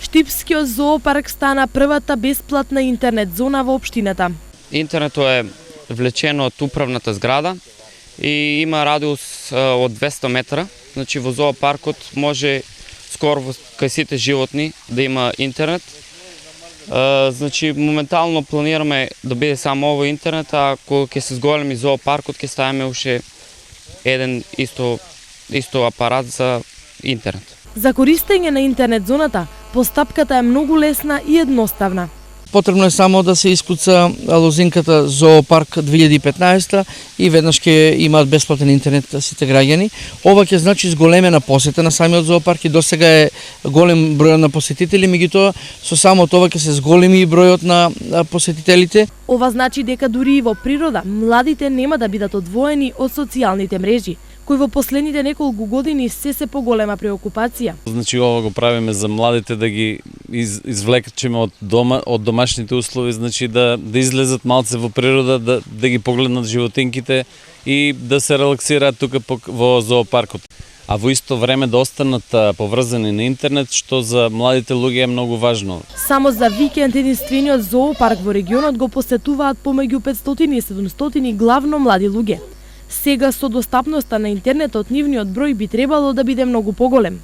Штипскиот зоопарк стана првата бесплатна интернет зона во општината. Интернетот е влечено од управната зграда и има радиус од 200 метра. Значи во зоопаркот може скоро кај сите животни да има интернет. Значи моментално планираме да биде само овој интернет, а кога ќе се зголеми зоопаркот ќе ставиме уште еден исто апарат за интернет. За користење на интернет зоната, постапката е многу лесна и едноставна. Потребно е само да се искуца лозинката Зоопарк 2015 и веднаш ќе имаат бесплатен интернет сите граѓани. Ова ќе значи зголемена посета на самиот зоопарк и досега е голем бројот на посетители, меѓутоа со само тоа ќе се зголеми и бројот на посетителите. Ова значи дека дури и во природа младите нема да бидат одвоени од социјалните мрежи, кои во последните неколку години се поголема преокупација. Значи ова го правиме за младите да ги извлекчеме од домашните услови, значи да излезат малце во природа, да ги погледнат животинките и да се релаксираат тука во зоопаркот. А во исто време да останат поврзани на интернет, што за младите луѓе е многу важно. Само за викенд единствениот зоопарк во регионот го посетуваат помеѓу 500 и 700 главно млади луѓе. Сега со достапноста на интернетот нивниот број би требало да биде многу поголем.